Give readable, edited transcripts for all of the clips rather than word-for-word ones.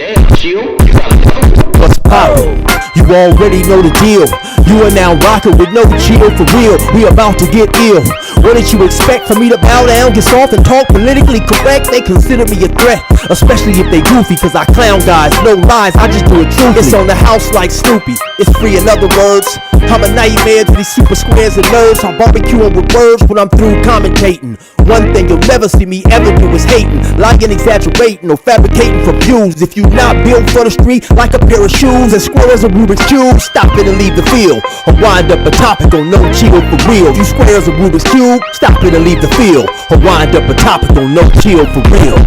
Damn, chill. You got a What's poppin'? You already know the deal. You are now rockin' with no chill for real. We about to get ill. What did you expect for me to bow down, get soft and talk politically correct? They consider me a threat, especially if they goofy, cause I clown guys, no lies, I just do it truthfully. It's on the house like Snoopy, it's free in other words. I'm a nightmare to these super squares and nerds. I'm barbecuing with words when I'm through commentating. One thing you'll never see me ever do is hating, lying, exaggerating, or fabricating for views. If you not built for the street like a pair of shoes and square as a Rubik's Cube, stop it and leave the field, or wind up a topic on no chill for real. You square as a Rubik's Cube, stop it and leave the field, or wind up a topic on no chill for real.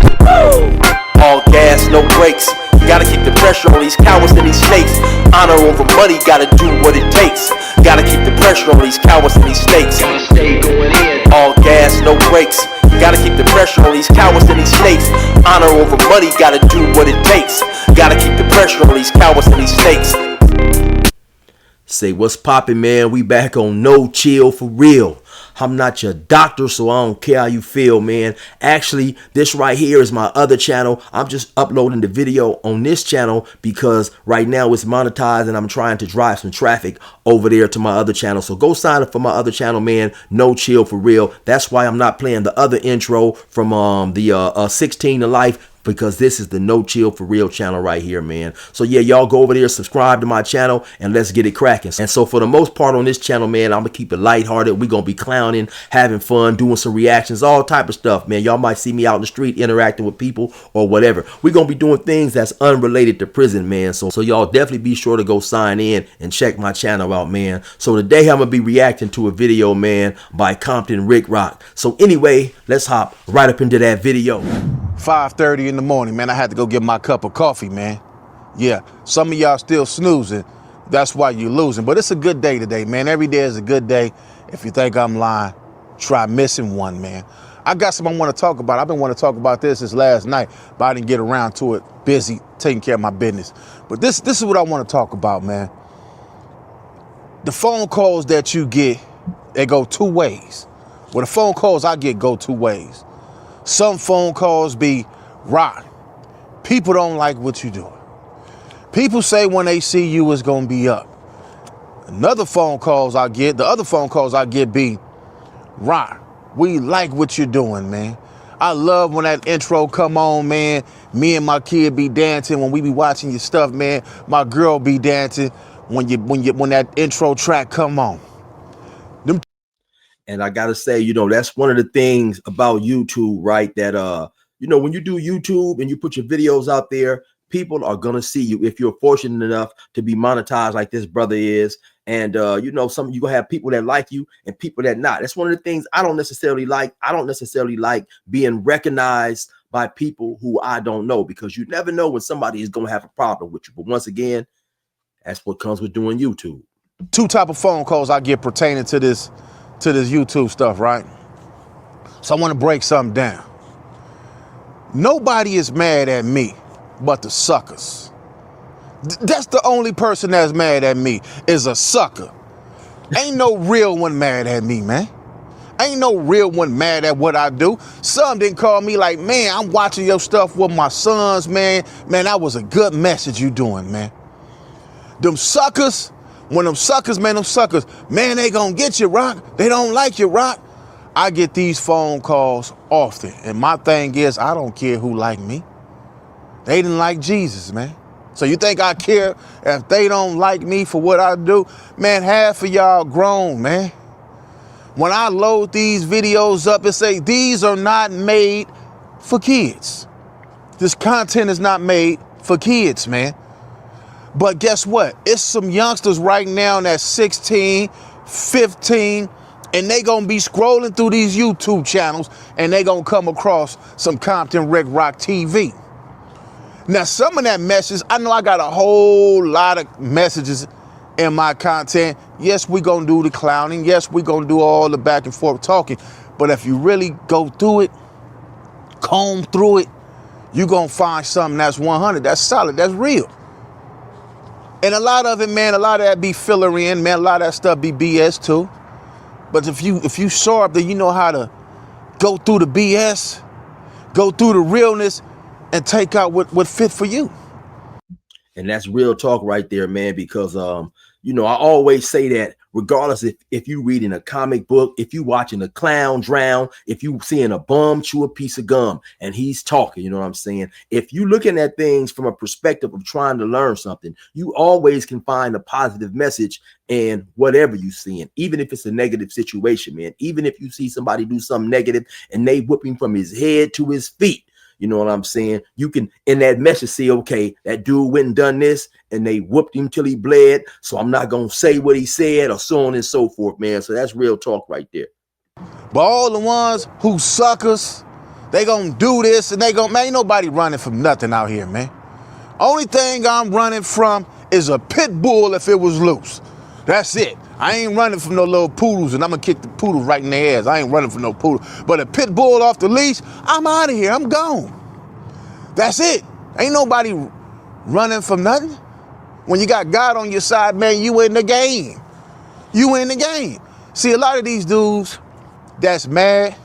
All gas, no brakes. Gotta keep the pressure on these cowards and these snakes. Honor over money, gotta do what it takes. Gotta keep the pressure on these cowards and these snakes. gotta stay going in. All gas, no brakes. Gotta keep the pressure on these cowards and these snakes. Honor over money, gotta do what it takes. Gotta keep the pressure on these cowards and these snakes. Say what's poppin', man? We back on No Chill for real. I'm not your doctor, so I don't care how you feel, man. Actually, this right here is my other channel. I'm just uploading the video on this channel because right now it's monetized and I'm trying to drive some traffic over there to my other channel. So go sign up for my other channel, man. No Chill for real. That's why I'm not playing the other intro from the 16 to Life, because this is the No Chill for Real channel right here, man. So yeah, y'all go over there, subscribe to my channel, and let's get it cracking. And so for the most part on this channel, man, I'm gonna keep it lighthearted. We're gonna be clowning, having fun, doing some reactions, all type of stuff, man. Y'all might see me out in the street interacting with people or whatever. We're gonna be doing things that's unrelated to prison, man. So y'all definitely be sure to go sign in and check my channel out, man. So today I'm gonna be reacting to a video, man, by Compton RICC. So anyway, let's hop right up into that video. 5:30 in the morning, man. I had to go get my cup of coffee, man. Yeah, some of y'all still snoozing. That's why you're losing. But it's a good day today, man. Every day is a good day. If you think I'm lying, try missing one, man. I got something I want to talk about. I've been wanting to talk about this since last night, but I didn't get around to it. Busy taking care of my business. But this is what I want to talk about, man. The phone calls that you get, they go two ways. Well, the phone calls I get go two ways. Some phone calls be, "Rock, people don't like what you're doing. People say when they see you it's gonna be up." Another phone calls I get, the other phone calls I get be, "Rock, we like what you're doing, man. I love when that intro come on, man. Me and my kid be dancing when we be watching your stuff, man. My girl be dancing when that intro track come on." And I gotta say, you know, that's one of the things about YouTube, right? That you know, when you do YouTube and you put your videos out there, people are gonna see you if you're fortunate enough to be monetized like this brother is. And you know, you gonna have people that like you and people that not. That's one of the things I don't necessarily like. I don't necessarily like being recognized by people who I don't know, because you never know when somebody is gonna have a problem with you. But once again, that's what comes with doing YouTube. Two type of phone calls I get pertaining to this YouTube stuff, right? So I want to break something down. Nobody is mad at me but the suckers. That's the only person that's mad at me, is a sucker. Ain't no real one mad at me, man. Ain't no real one mad at what I do. Some didn't call me like, "Man, I'm watching your stuff with my sons, man. Man, that was a good message you doing, man." Them suckers, when them suckers, man, they gonna get you, Rock. They don't like you, Rock. I get these phone calls often. And my thing is, I don't care who like me. They didn't like Jesus, man. So you think I care if they don't like me for what I do? Man, half of y'all grown, man. When I load these videos up and say, these are not made for kids. This content is not made for kids, man. But guess what? It's some youngsters right now that's 16, 15, and they gonna be scrolling through these YouTube channels and they gonna come across some Compton RICC TV. Now, some of that message, I know I got a whole lot of messages in my content. Yes, we gonna do the clowning. Yes, we gonna do all the back and forth talking. But if you really go through it, comb through it, you gonna find something that's 100, that's solid, that's real. And a lot of it, man, a lot of that be filler in, man. A lot of that stuff be BS too. But if you sharp, then you know how to go through the BS, go through the realness, and take out what fit for you. And that's real talk right there, man, because I always say that regardless if you reading a comic book, if you watching a clown drown, if you seeing a bum chew a piece of gum and he's talking, you know what I'm saying? If you looking at things from a perspective of trying to learn something, you always can find a positive message in whatever you seeing, even if it's a negative situation, man. Even if you see somebody do something negative and they whipping from his head to his feet, you know what I'm saying? You can, in that message, see, okay, that dude went and done this and they whooped him till he bled. So I'm not going to say what he said or so on and so forth, man. So that's real talk right there. But all the ones who suckers, they gonna do this and man, ain't nobody running from nothing out here, man. Only thing I'm running from is a pit bull if it was loose. That's it. I ain't running from no little poodles, and I'm gonna kick the poodles right in their ass. I ain't running from no poodle. But a pit bull off the leash, I'm out of here. I'm gone. That's it. Ain't nobody running from nothing. When you got God on your side, man, you in the game. You in the game. See, a lot of these dudes that's mad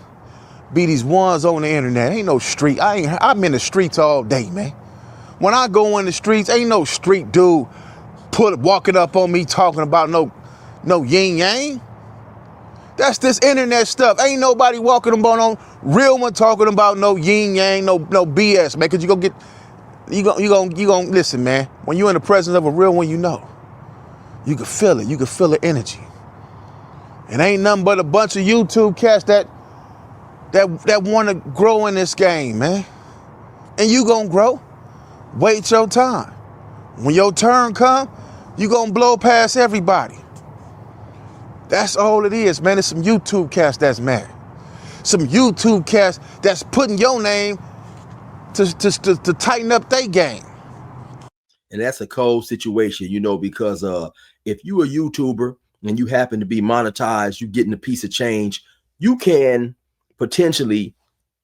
be these ones on the internet. Ain't no street. I'm in the streets all day, man. When I go in the streets, ain't no street dude walking up on me talking about no yin yang. That's this internet stuff. Ain't nobody walking about no real one talking about no yin yang, no BS, man. Cause you gonna listen, man. When you're in the presence of a real one, you know. You can feel it. You can feel the energy. It ain't nothing but a bunch of YouTube cats that want to grow in this game, man. And you gonna grow. Wait your time. When your turn come, you gonna blow past everybody. That's all it is, man. It's some YouTube cats that's mad. Some YouTube cats that's putting your name to tighten up their game. And that's a cold situation, because if you a YouTuber and you happen to be monetized, you getting a piece of change, you can potentially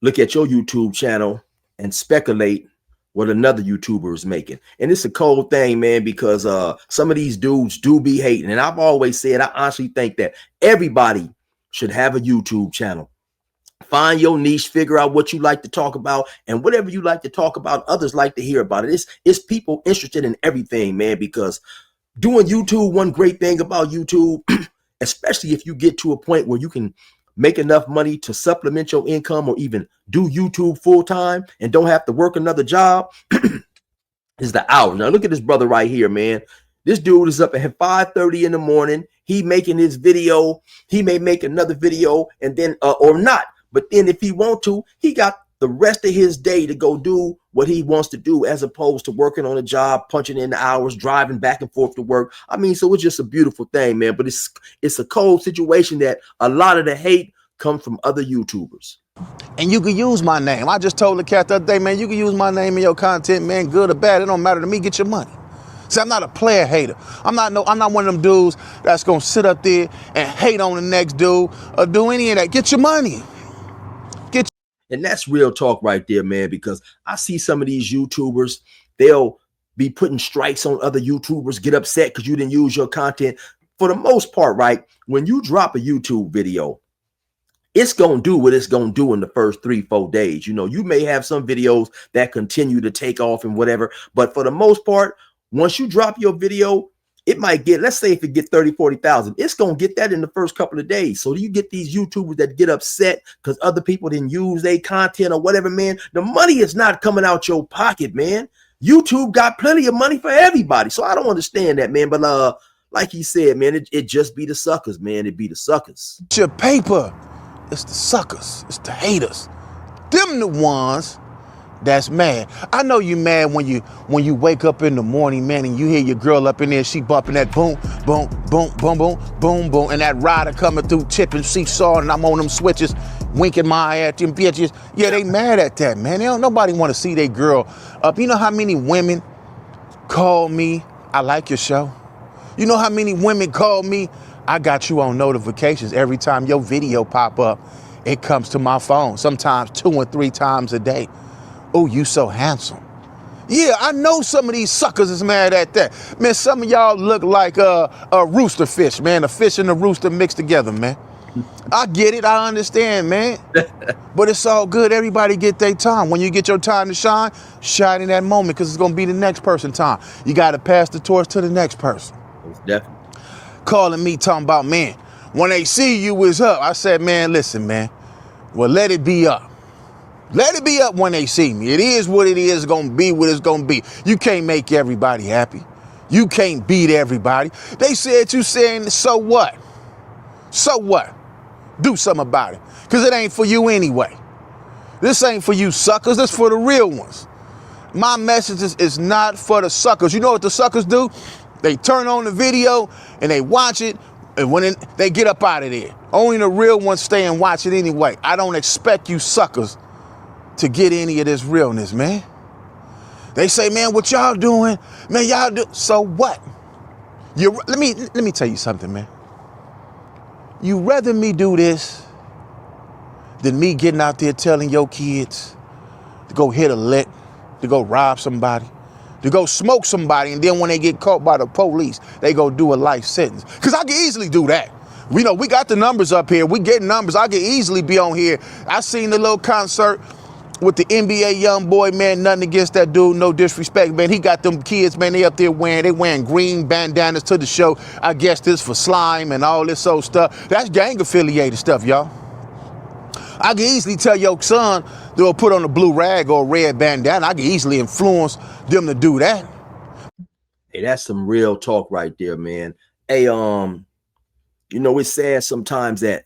look at your YouTube channel and speculate what another YouTuber is making. And it's a cold thing, man, because some of these dudes do be hating. And I've always said, I honestly think that everybody should have a YouTube channel. Find your niche, figure out what you like to talk about, and whatever you like to talk about, others like to hear about it. It's people interested in everything, man, because doing YouTube, one great thing about YouTube, especially if you get to a point where you can make enough money to supplement your income or even do YouTube full time and don't have to work another job, is the hours. Now look at this brother right here, man. This dude is up at 5:30 in the morning. He making his video. He may make another video and then or not. But then if he want to, he got the rest of his day to go do what he wants to do, as opposed to working on a job, punching in the hours, driving back and forth to work. I mean, so it's just a beautiful thing, man. But it's a cold situation that a lot of the hate comes from other YouTubers. And you can use my name. I just told the cat the other day, man, you can use my name in your content, man, good or bad. It don't matter to me. Get your money. See, I'm not a player hater. I'm not one of them dudes that's gonna sit up there and hate on the next dude or do any of that. Get your money. And that's real talk right there, man, because I see some of these YouTubers, they'll be putting strikes on other YouTubers, get upset because you didn't use your content. For the most part, right, when you drop a YouTube video, it's going to do what it's going to do in the first 3-4 days. You may have some videos that continue to take off and whatever, but for the most part, once you drop your video, it might get, let's say if it get 30, 40,000, it's going to get that in the first couple of days. So you get these YouTubers that get upset because other people didn't use their content or whatever, man. The money is not coming out your pocket, man. YouTube got plenty of money for everybody. So I don't understand that, man. But like he said, man, it just be the suckers, man. It be the suckers. It's your paper. It's the suckers. It's the haters. Them the ones that's mad. I know you mad when you wake up in the morning, man, and you hear your girl up in there, she bumping that boom, boom, boom, boom, boom, boom, boom, and that rider coming through tipping seesaw, and I'm on them switches, winking my eye at them bitches. Yeah, they mad at that, man. Nobody want to see their girl up. You know how many women call me, I like your show? You know how many women call me, I got you on notifications every time your video pop up. It comes to my phone, sometimes 2 or 3 times a day. Oh, you so handsome. Yeah, I know some of these suckers is mad at that. Man, some of y'all look like a rooster fish, man. A fish and a rooster mixed together, man. I get it. I understand, man. But it's all good. Everybody get their time. When you get your time to shine, shine in that moment, because it's going to be the next person's time. You got to pass the torch to the next person. Most definitely. Calling me, talking about, man, when they see you is up. I said, man, listen, man. Well, let it be up. Let it be up when they see me. It is what it is. It's going to be what it's going to be. You can't make everybody happy. You can't beat everybody. They said you saying, so what? So what? Do something about it. Because it ain't for you anyway. This ain't for you suckers. This for the real ones. My message is not for the suckers. You know what the suckers do? They turn on the video and they watch it. And when they get up out of there. Only the real ones stay and watch it anyway. I don't expect you suckers to get any of this realness, man. They say, man, what y'all doing? Man, y'all do. So what? Let me tell you something, man. You rather me do this than me getting out there telling your kids to go hit a lick, to go rob somebody, to go smoke somebody, and then when they get caught by the police, they go do a life sentence. Because I can easily do that. We know we got the numbers up here. We getting numbers. I can easily be on here. I seen the little concert with the NBA young boy, man. Nothing against that dude, no disrespect, man. He got them kids, man. They up there wearing green bandanas to the show. I guess this for slime and all this old stuff. That's gang affiliated stuff, y'all. I can easily tell your son they'll put on a blue rag or a red bandana. I can easily influence them to do that. Hey, that's some real talk right there, man. Hey, you know, it's sad sometimes that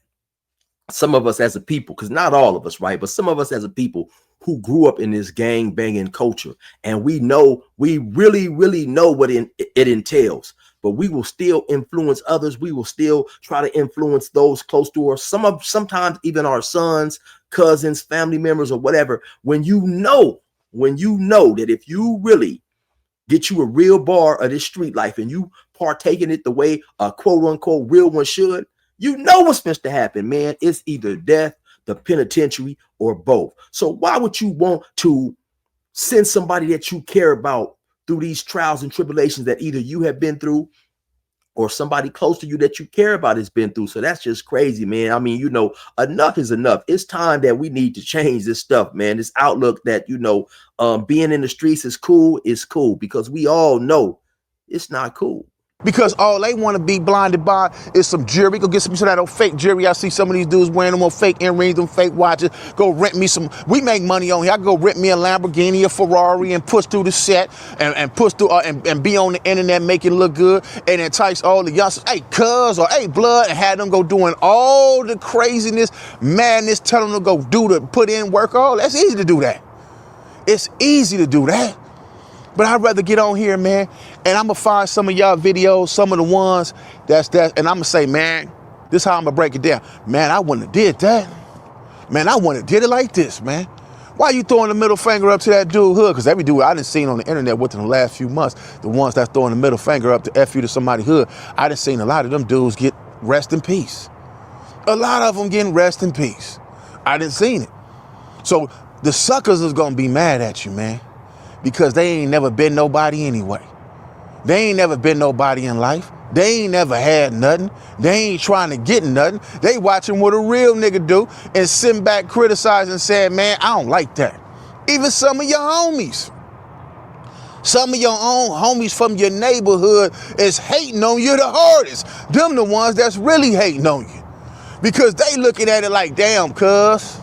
some of us as a people, because not all of us, right? But some of us as a people who grew up in this gang banging culture, and we really know what it entails, but we will still influence others. We will still try to influence those close to us. Sometimes even our sons, cousins, family members, or whatever. When you know that if you really get you a real bar of this street life and you partake in it the way a quote unquote real one should, you know what's supposed to happen, man. It's either death, the penitentiary, or both. So why would you want to send somebody that you care about through these trials and tribulations that either you have been through or somebody close to you that you care about has been through? So that's just crazy, man. I mean, you know, enough is enough. It's time that we need to change this stuff, man. This outlook that, you know, being in the streets is cool, because we all know it's not cool. Because all they want to be blinded by is some jewelry. Go get some of that old fake jewelry. I see some of these dudes wearing them old fake earrings, them fake watches. Go rent me some. We make money on here. I go rent me a Lamborghini, a Ferrari, and push through the set and push through and be on the internet, make it look good, and entice all the youngsters. Hey, cuz, or hey, blood, and have them go doing all the craziness, madness, tell them to go put in work. Oh, that's easy to do that. It's easy to do that. But I'd rather get on here, man, and I'm going to find some of y'all videos, some of the ones and I'm going to say, man, this is how I'm going to break it down. Man, I wouldn't have did that. Man, I wouldn't have did it like this, man. Why you throwing the middle finger up to that dude hood? Because every dude I done seen on the internet within the last few months, the ones that's throwing the middle finger up to F you to somebody hood, I done seen a lot of them dudes get rest in peace. A lot of them getting rest in peace. I done seen it. So the suckers is going to be mad at you, man. Because they ain't never been nobody anyway. They ain't never been nobody in life. They ain't never had nothing. They ain't trying to get nothing. They watching what a real nigga do and sitting back criticizing and saying, man, I don't like that. Even some of your homies. Some of your own homies from your neighborhood is hating on you the hardest. Them the ones that's really hating on you. Because they looking at it like, damn, cuz.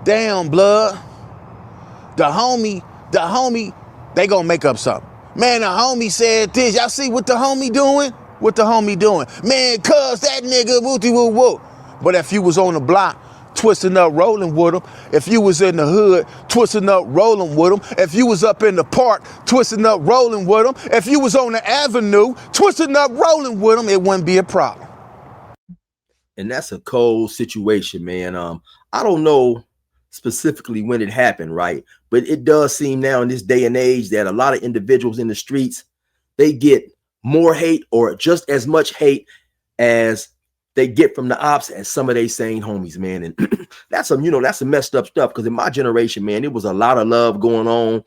Damn, blood. The homie, they gonna make up something. Man, the homie said this. Y'all see what the homie doing? What the homie doing? Man, cuz that nigga, wooty woo woo. But if you was on the block, twisting up, rolling with him, if you was in the hood, twisting up, rolling with him, if you was up in the park, twisting up, rolling with him, if you was on the avenue, twisting up, rolling with him, it wouldn't be a problem. And that's a cold situation, man. I don't know specifically when it happened, right? But it does seem now in this day and age that a lot of individuals in the streets, they get more hate or just as much hate as they get from the ops as some of they sane homies, man. And that's some, you know, that's some messed up stuff. Because in my generation, man, it was a lot of love going on.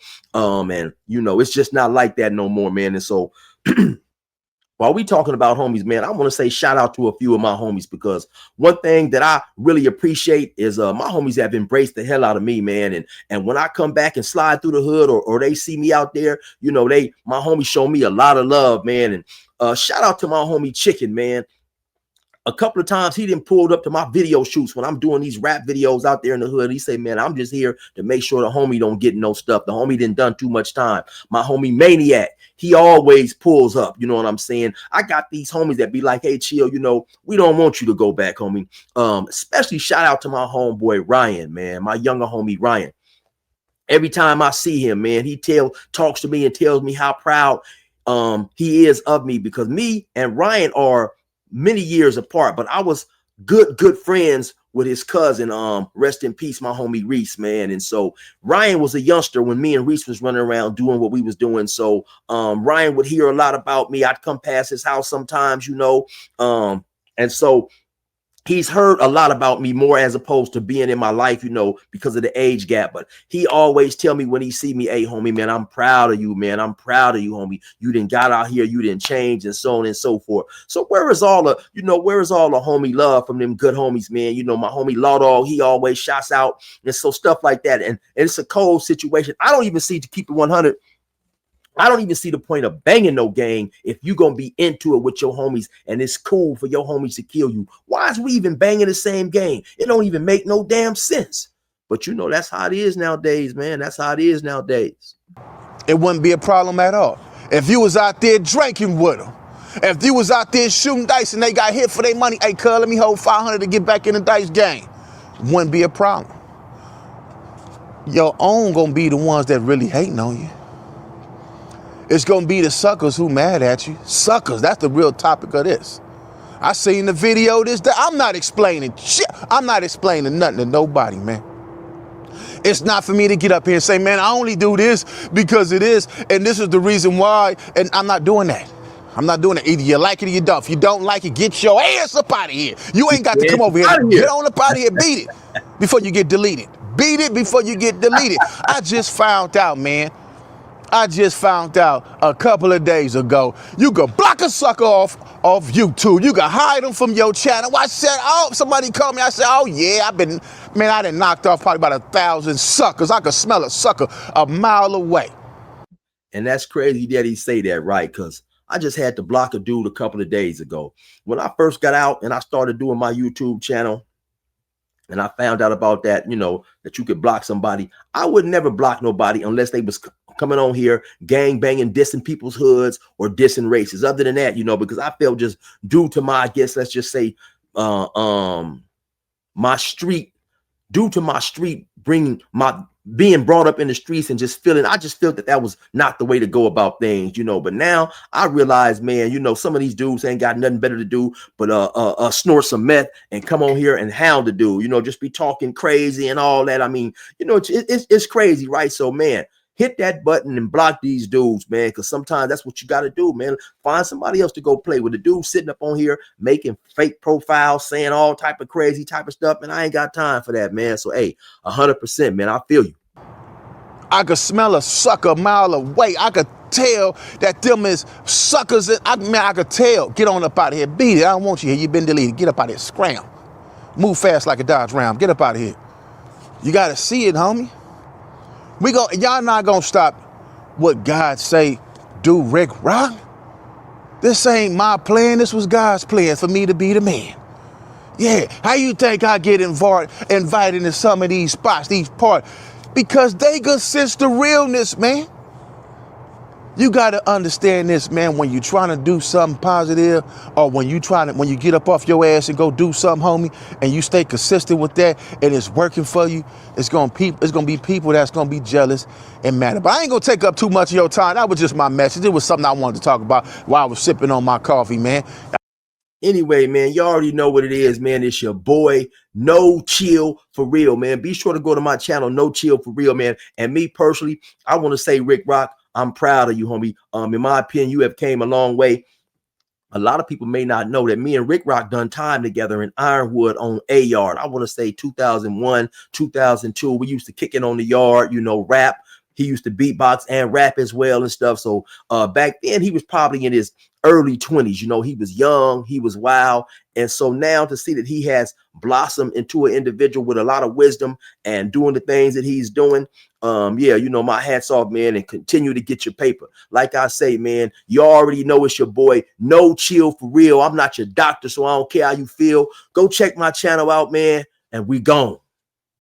And you know, it's just not like that no more, man. And so while we talking about homies, man, I want to say shout out to a few of my homies, because one thing that I really appreciate is my homies have embraced the hell out of me, man. And when I come back and slide through the hood, or they see me out there, you know, my homies show me a lot of love, man. And shout out to my homie Chicken, man. A couple of times he didn't pulled up to my video shoots when I'm doing these rap videos out there in the hood. He say, man, I'm just here to make sure the homie don't get no stuff. The homie didn't done too much time. My homie Maniac, he always pulls up. You know what I'm saying? I got these homies that be like, hey, chill, you know, we don't want you to go back, homie. Especially shout out to my homeboy Ryan, man, my younger homie Ryan. Every time I see him, man, he talks to me and tells me how proud he is of me, because me and Ryan are many years apart, but I was good friends with his cousin. Rest in peace, my homie Reese, man. And so Ryan was a youngster when me and Reese was running around doing what we was doing. So Ryan would hear a lot about me. I'd come past his house sometimes, you know. And so he's heard a lot about me, more as opposed to being in my life, you know, because of the age gap. But he always tell me when he see me, hey, homie, man, I'm proud of you, man. I'm proud of you, homie. You didn't got out here. You didn't change, and so on and so forth. So where is all the homie love from them good homies, man? You know, my homie Law Dog, he always shouts out, and so stuff like that. And it's a cold situation. I don't even see, to keep it 100, I don't even see the point of banging no gang if you gonna be into it with your homies and it's cool for your homies to kill you. Why is we even banging the same gang? It don't even make no damn sense. But you know, that's how it is nowadays, man. That's how it is nowadays. It wouldn't be a problem at all. If you was out there drinking with them, if you was out there shooting dice and they got hit for their money, hey, cuz, let me hold 500 to get back in the dice game. Wouldn't be a problem. Your own gonna be the ones that really hating on you. It's gonna be the suckers who mad at you. Suckers, that's the real topic of this. I seen the video that I'm not explaining shit. I'm not explaining nothing to nobody, man. It's not for me to get up here and say, man, I only do this because it is, and this is the reason why, and I'm not doing that. I'm not doing it. Either you like it or you don't. If you don't like it, get your ass up out of here. You ain't got to come over here. Get on up out of here. Beat it before you get deleted. Beat it before you get deleted. I just found out, man. I just found out a couple of days ago, you could block a sucker off YouTube. You can hide them from your channel. I said, oh, somebody called me. I said, oh yeah, I done knocked off probably about 1,000 suckers. I could smell a sucker a mile away. And that's crazy that he say that, right? Because I just had to block a dude a couple of days ago. When I first got out and I started doing my YouTube channel, and I found out about that, you know, that you could block somebody, I would never block nobody unless they was coming on here gang banging, dissing people's hoods or dissing races. Other than that, you know, because I felt just due to my, I guess, let's just say my street, due to my street being brought up in the streets and I just felt that was not the way to go about things, you know. But now I realize, man, you know, some of these dudes ain't got nothing better to do but snort some meth and come on here and hound the dude, you know, just be talking crazy and all that. I mean, you know, it's crazy, right? So, man, hit that button and block these dudes, man, because sometimes that's what you got to do, man. Find somebody else to go play with. The dude sitting up on here making fake profiles, saying all type of crazy type of stuff, and I ain't got time for that, man. So, hey, 100%, man, I feel you. I could smell a sucker a mile away. I could tell that them is suckers. I could tell. Get on up out of here. Beat it. I don't want you here. You've been deleted. Get up out of here. Scram. Move fast like a Dodge Ram. Get up out of here. You got to see it, homie. Y'all not gonna stop what God say, do Rick Rock? This ain't my plan. This was God's plan for me to be the man. Yeah, how you think I get invited to some of these spots, these parties? Because they could sense the realness, man. You got to understand this, man. When you're trying to do something positive, or when you get up off your ass and go do something, homie, and you stay consistent with that, and it's working for you, it's gonna be people that's gonna be jealous and mad. But I ain't gonna take up too much of your time. That was just my message. It was something I wanted to talk about while I was sipping on my coffee, man. Anyway, man, you already know what it is, man. It's your boy, No Chill For Real, man. Be sure to go to my channel, No Chill For Real, man. And me personally, I want to say, Rick Rock, I'm proud of you, homie. In my opinion, you have came a long way. A lot of people may not know that me and Rick Rock done time together in Ironwood on a yard. I want to say 2001, 2002. We used to kick it on the yard, you know, rap. He used to beatbox and rap as well and stuff. So back then he was probably in his early 20s. You know, he was young, he was wild. And so now to see that he has blossomed into an individual with a lot of wisdom and doing the things that he's doing, yeah, you know, my hat's off, man, and continue to get your paper. Like I say, man, you already know it's your boy, No Chill for real. I'm not your doctor, so I don't care how you feel. Go check my channel out, man, and we gone.